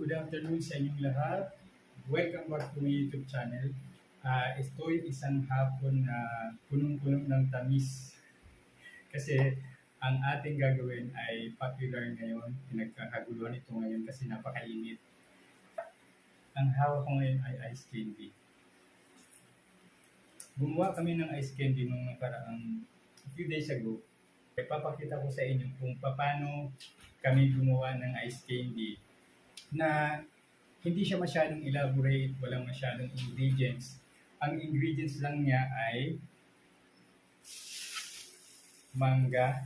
good afternoon sa inyong lahat. Welcome back to my YouTube channel. Ito'y isang hapon na punong-puno ng tamis. Kasi ang ating gagawin ay popular ngayon. Pinagkakaguluhan ito ngayon kasi napakainit. Ang hawak ko ngayon ay ice candy. Gumawa kami ng ice candy nung nakaraang a few days ago. Ipapakita ko sa inyo kung paano kami gumawa ng ice candy na hindi siya masyadong elaborate, walang masyadong ingredients. Ang ingredients lang niya ay mangga.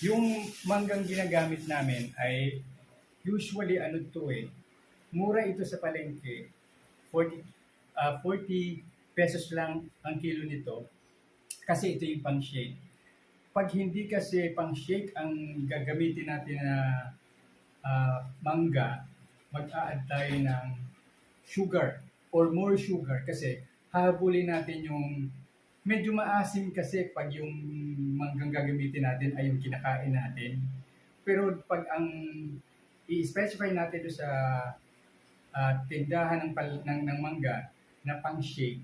Yung manggang ginagamit namin ay usually mura ito sa palengke. 40 pesos lang ang kilo nito kasi ito yung pang-shake. Pag hindi kasi pang-shake ang gagamitin natin na mangga, mag-a-add tayo ng sugar or more sugar kasi hahabulin natin yung medyo maasim kasi pag yung manggang gagamitin natin ay yung kinakain natin. Pero pag ang i-specify natin doon sa tindahan ng mangga na pang-shake,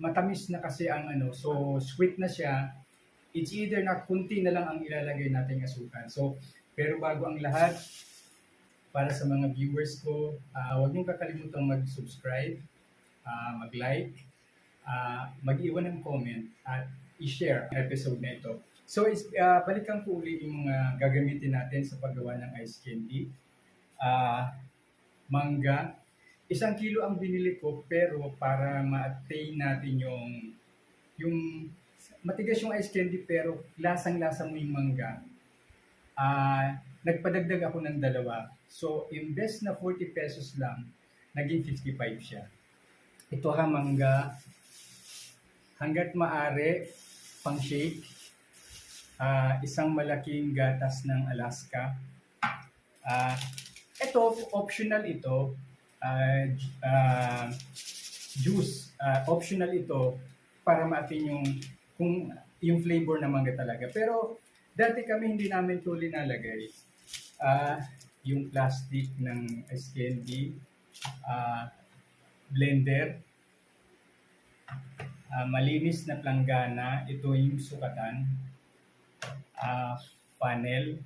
matamis na kasi ang so sweet na siya. It's either na kunti na lang ang ilalagay natin asukal. So, pero bago ang lahat, para sa mga viewers ko, huwag niyong kakalimutan mag-subscribe, mag-like, mag-iwan ng comment, at i-share ang episode na ito. So, balikan ko uli yung gagamitin natin sa paggawa ng ice candy. Mangga. 1 kilo ang binili ko, pero para ma-attain natin yung matigas yung ice candy pero lasang-lasa mo yung mangga. Nagpadagdag ako ng 2. So, imbes na 40 pesos lang, naging 55 siya. Ito mangga. Hanggat maaari, pang shake. Isang malaking gatas ng Alaska. Ito, optional ito. Juice. Optional ito para ma-attain yung flavor ng mangga talaga. Pero, dati kami hindi namin ito linalagay. Yung plastic ng ice candy, blender, malinis na planggana, ito yung sukatan, funnel,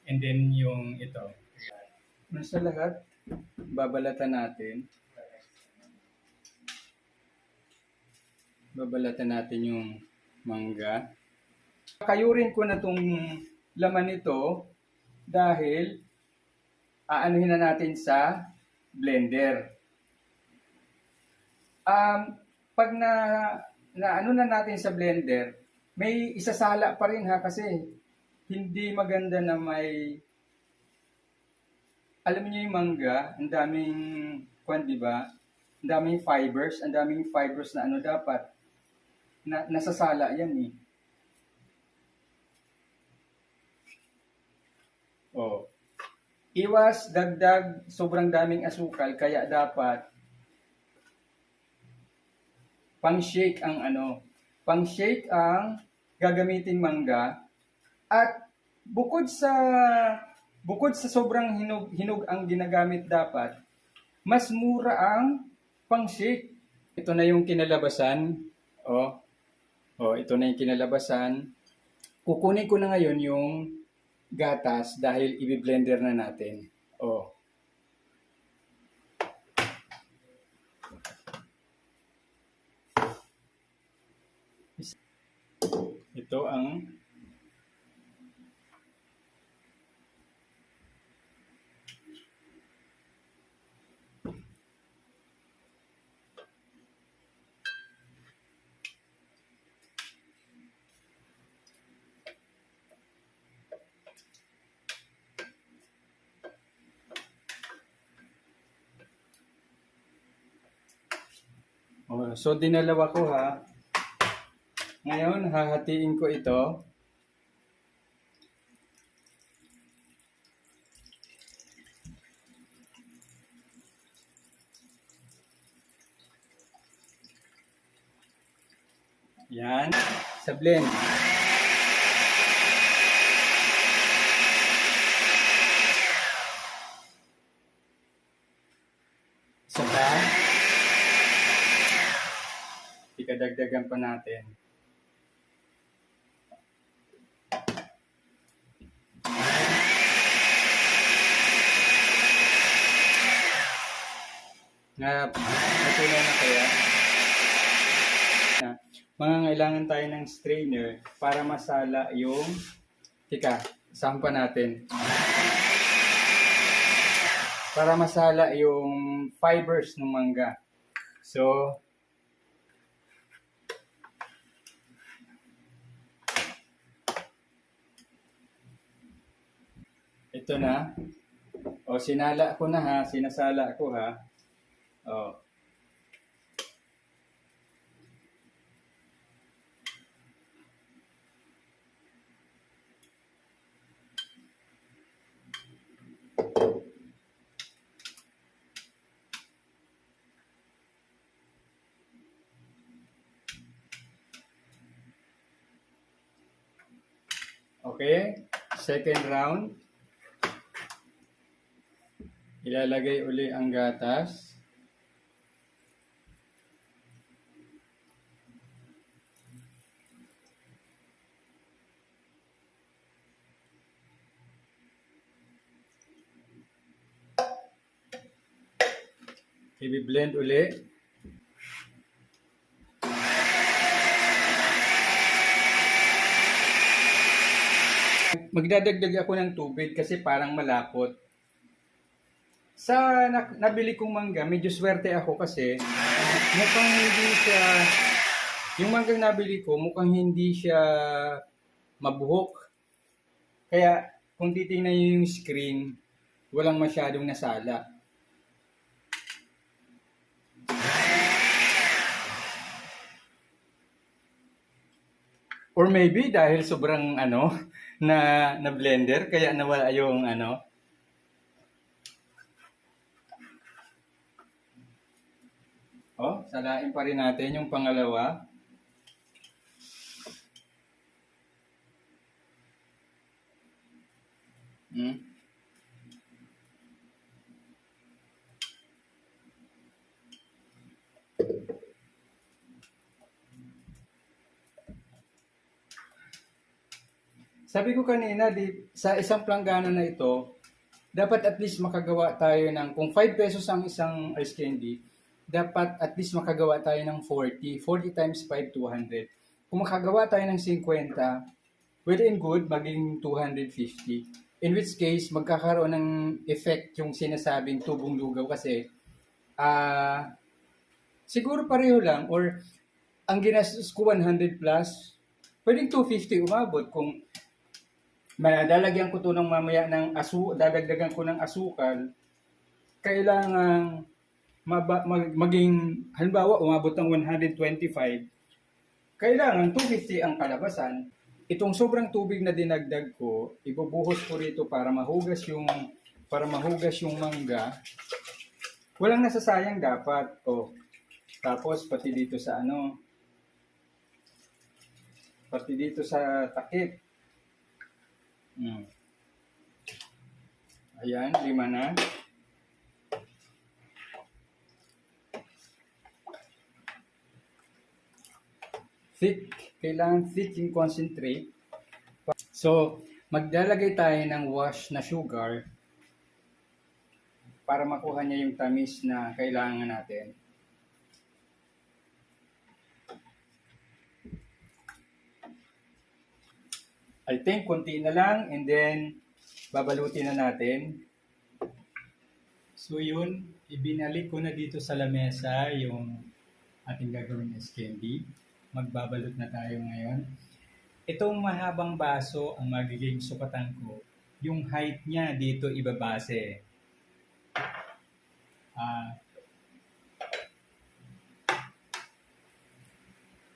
and then yung ito. Nasa lahat, babalatan natin. Babalatan natin yung mangga. Kayurin ko na itong laman nito dahil aanuhin na natin sa blender. Pag ano na natin sa blender, may isasala pa rin kasi hindi maganda na may, alam niyo yung mangga, ang daming di ba? Ang daming fibers na dapat nasasala yan eh. Iwas dagdag sobrang daming asukal, kaya dapat pang-shake ang gagamiting mangga. At bukod sa sobrang hinog ang ginagamit dapat, mas mura ang pang-shake. Ito na yung kinalabasan. Ito na yung kinalabasan. Kukunin ko na ngayon yung gatas dahil i-blender na natin. Ito ang so dinalawa ko Ngayon, hahatiin ko ito. Yan, sa blend. Sige, dagdagan pa natin. Natunaw na kaya? Mangangailangan tayo ng strainer para masala yung... Tika, isama pa natin. Para masala yung fibers ng mangga. So, ito na. O, sinala ko na ha. Sinasala ko ha. O. Okay, second round. Ilalagay uli ang gatas. I-blend uli. Magdadagdag ako ng tubig kasi parang malapot. Sa nabili kong mangga, medyo swerte ako kasi mukhang hindi siya, yung manggang nabili ko, mukhang hindi siya mabuhok. Kaya kung titingnan nyo yung screen, walang masyadong nasala. Or maybe dahil sobrang na blender kaya nawala yung salain pa rin natin yung pangalawa. Sabi ko kanina, sa isang planggana na ito, dapat at least makagawa tayo ng, kung 5 pesos ang isang ice candy, dapat at least makagawa tayo ng 40. 40 times 5, 200. Kung makagawa tayo ng 50, well and good, maging 250. In which case, magkakaroon ng effect yung sinasabing tubong lugaw kasi siguro pareho lang or ang ginastos ko 100 plus, pwedeng 250 umabot kung lalagyan ko to ng mamaya ng dadagdagan ko ng asukal, kailangan maging, halimbawa, umabot ng 125, kailangan 250 ang kalabasan. Itong sobrang tubig na dinagdag ko, ibubuhos ko rito para mahugas yung mangga. Walang nasasayang dapat. Tapos pati dito sa pati dito sa takip. Ayan, 5 na. Thick. Kailangan thick yung concentrate. So, maglalagay tayo ng wash na sugar para makuha niya yung tamis na kailangan natin. I think konti na lang and then babalutin na natin. So yun, ibinalik ko na dito sa lamesa yung ating gagawin ice candy. Magbabalot na tayo ngayon. Itong mahabang baso ang magiging sukatan ko. Yung height niya dito ibabase.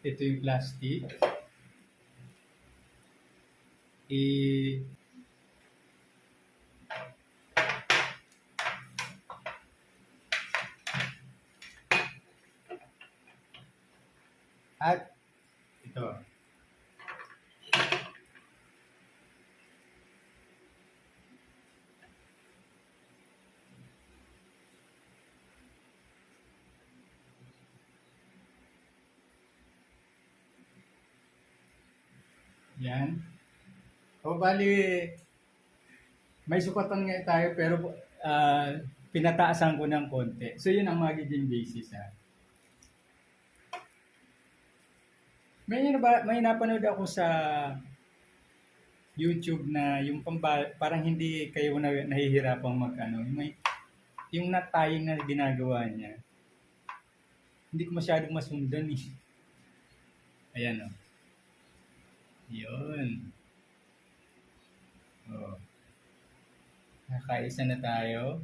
Ito yung plastic. At ito. Yan. O bali, may sukatan nga tayo pero ah, pinataasan ko ng konti. So yun ang magiging basis ha. May napanood ako sa YouTube na yung parang hindi kayo nahihirapang mag-ano. Yung knot tying na ginagawa niya. Hindi ko masyadong masundan eh. Ayan o. Yun. Oh. Nakaisa na tayo.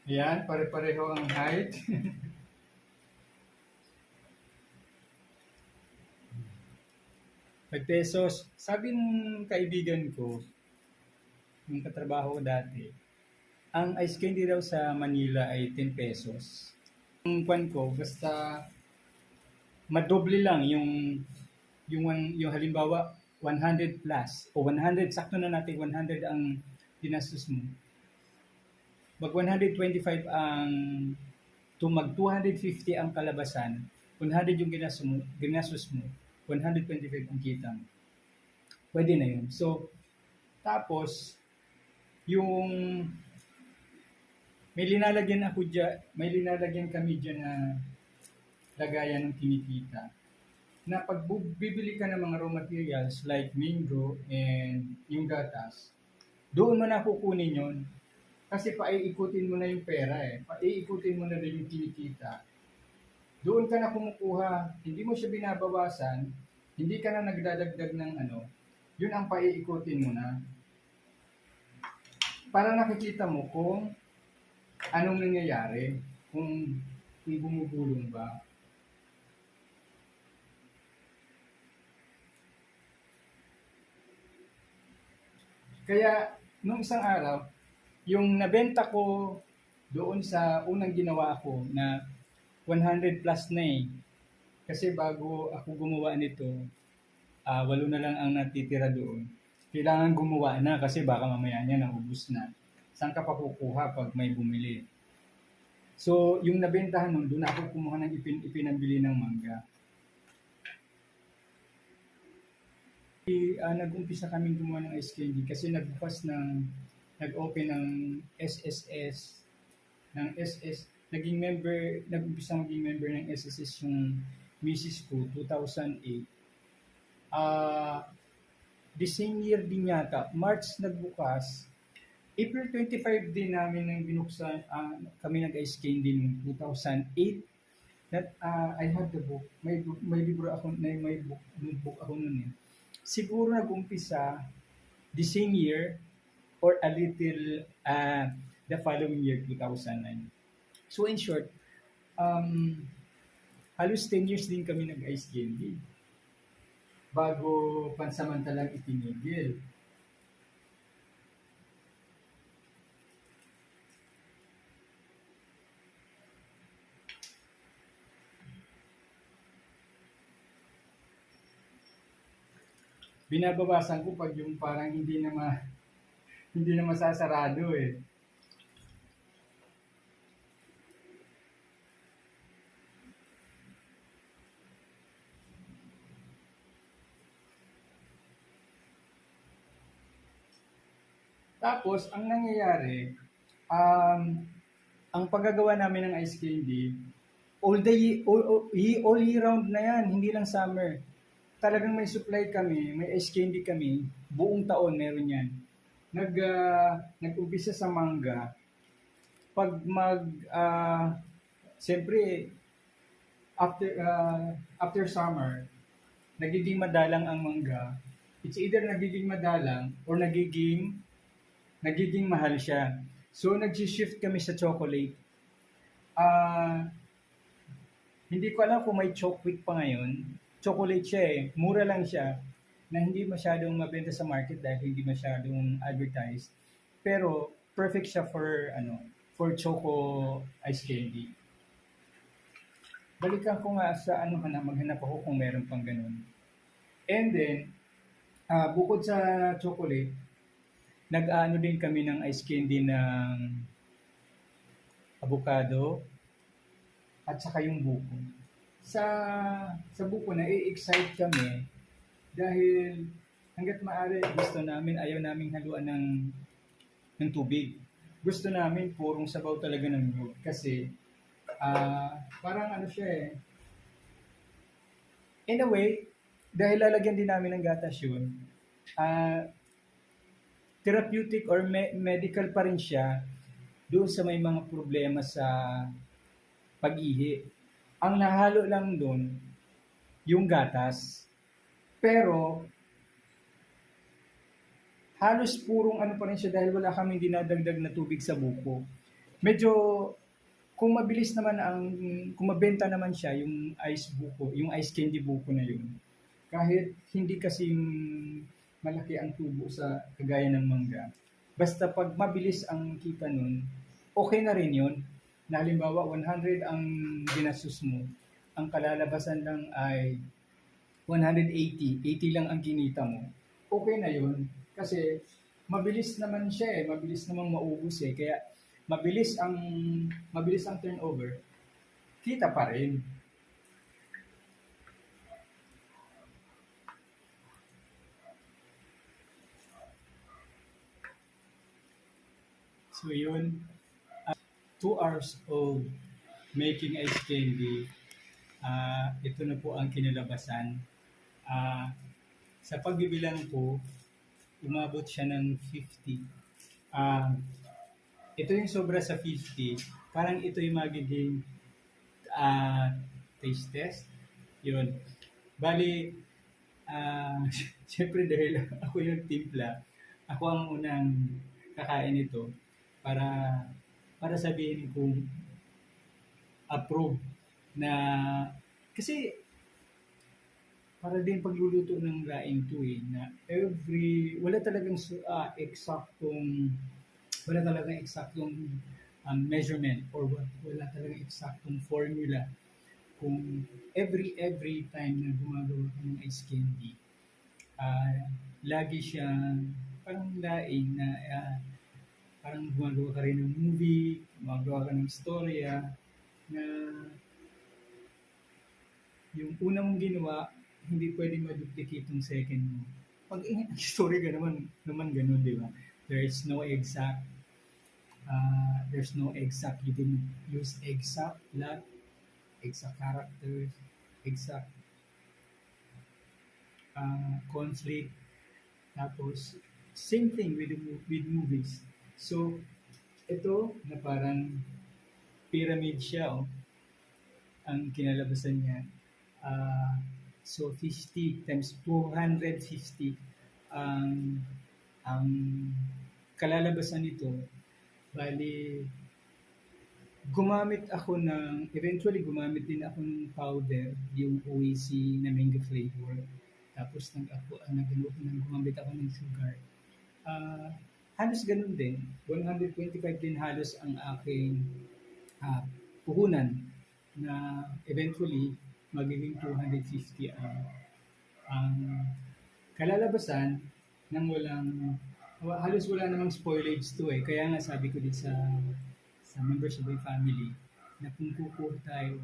Ayan, pare-pareho ang height. 5 pesos. Sabi ng kaibigan ko, yung katrabaho ko dati, ang ice candy daw sa Manila ay 10 pesos. Yung kwan ko, basta madoble lang yung halimbawa 100 plus o 100, sakto na natin 100 ang dinastos mo. Mag 125 ang mag 250 ang kalabasan, 100 yung ginastos mo, 125 ang kita mo. Pwede na yun. So, tapos, yung may linalagyan kami dyan na lagayan ng kinikita. Na pag bibili ka ng mga raw materials like mango and yung gatas, doon mo na kukunin yun. Kasi paiikutin mo na yung pera eh. Paiikutin mo na rin yung kinikita. Doon ka na kumukuha, hindi mo siya binabawasan, hindi ka na nagdadagdag ng ano, yun ang paiikutin mo na. Para nakikita mo kung anong nangyayari, kung bumubulong ba. Kaya, nung isang araw, yung nabenta ko doon sa unang ginawa ko na 100 plus na eh. Kasi bago ako gumawa nito, 8 na lang ang natitira doon. Kailangan gumawa na kasi baka mamaya niya naubos na. Saan ka pa kukuha pag may bumili? So, yung nabentahan nun, doon ako kumuha ng ipinambili ng mangga. Nag-umpisa kaming gumawa ng ice candy kasi nag-open ng SSS, nag-umpisa maging member ng SSS yung misis ko, 2008. The same year din yata, March nagbukas, April 25 din namin nang binuksan, kami nag-ice candy noong 2008. That I have the book. May libro ako, may book ako noon eh. Siguro nag-umpisa the same year or a little the following year, 2009. So in short, halos 10 years din kami nag-ice candy bago pansamantalang itinigil. Binabawasan ko pag yung parang hindi na masasarado eh. Tapos, ang nangyayari, ang paggagawa namin ng ice candy, all year round na yan, hindi lang summer. Talagang may supply kami, may ice candy kami, buong taon meron yan. Nag-umpisa sa mangga, pag siyempre, after summer, nagiging madalang ang mangga. It's either nagiging madalang or nagiging mahal siya. So, nag-shift kami sa chocolate. Hindi ko alam kung may Choc-Week pa ngayon. Chocolate siya eh. Mura lang siya na hindi masyadong mabenta sa market dahil hindi masyadong advertised. Pero, perfect siya for choco ice candy. balikan ko nga sa ano maghanap ako kung meron pang ganun. And then, bukod sa chocolate, nag-ano din kami ng ice candy ng avocado at saka yung buko. Sa buko na excite kami dahil hangga't maaari gusto namin, ayaw naming haluan ng tubig. Gusto namin purong sabaw talaga ng nyug kasi parang ano siya eh. In a way, dahil lalagyan din namin ng gatas yun, therapeutic or medical pa rin siya doon sa may mga problema sa pag-ihi. Ang nahalo lang doon, yung gatas. Pero, halos purong ano pa rin siya dahil wala kaming dinadagdag na tubig sa buko. Medyo, kung mabilis naman kung mabenta naman siya, yung ice buko, yung ice candy buko na yun. Kahit hindi kasi malaki ang tubo sa kagaya ng mangga. Basta pag mabilis ang kita nun, okay na rin yun. Na halimbawa 100 ang ginastos mo, ang kalalabasan lang ay 180, 80 lang ang kinita mo, okay na yun. Kasi mabilis naman siya eh, mabilis namang maubos eh. Kaya mabilis ang turnover, kita pa rin. So yun, 2 hours of making ice candy. Ito na po ang kinalabasan. Sa pagbibilang ko, umabot siya ng 50. Ito yung sobra sa 50. Parang ito yung magiging taste test. Yun. Bali, siyempre dahil ako yung timpla, ako ang unang kakain ito para sabihin kong approve na kasi para din pagluluto ng laing to eh, na wala talagang eksaktong measurement or wala talagang eksaktong formula kung every time na gumagawa ka ng ice candy, lagi siyang parang laing na parang gumagawa ka rin ng movie, gumagawa ka ng storya na yung una mong ginawa, hindi pwedeng ma-duplicate yung second mo. Pag story ka naman ganun, di ba? There's no exact, you didn't use exact plot, exact characters, exact conflict. Tapos, same thing with movies. So, ito na parang pyramid siya, ang kinalabasan niya. So, 50 times 250 ang kalalabasan nito. Bali, eventually gumamit din ako ng powder, yung OAC na mango flavor. Tapos gumamit ako ng sugar. Halos ganun din. 125 din halos ang aking puhunan na eventually magiging 250 ang kalalabasan ng halos wala namang spoilage to eh. Kaya nga sabi ko din sa members of my family na kung kukuha tayo,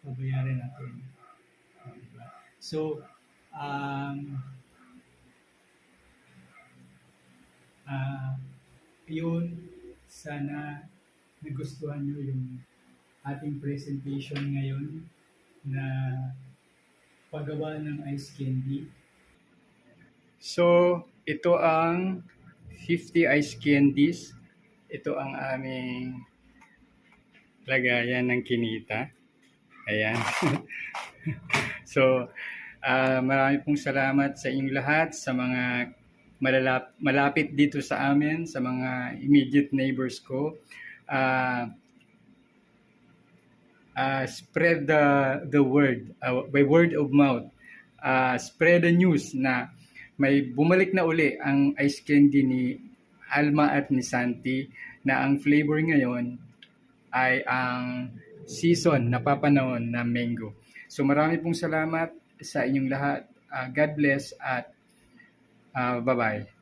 babayaran natin. Diba? So, yun, sana nagustuhan nyo yung ating presentation ngayon na paggawa ng ice candy. So, ito ang 50 ice candies. Ito ang aming lagayan ng kinita. Ayan. So, marami pong salamat sa inyong lahat, sa mga malapit dito sa amin, sa mga immediate neighbors ko. Spread the word by word of mouth. Spread the news na may bumalik na uli ang ice candy ni Alma at ni Santi na ang flavor ngayon ay ang season, napapanahon na mango. So marami pong salamat sa inyong lahat. God bless at bye-bye.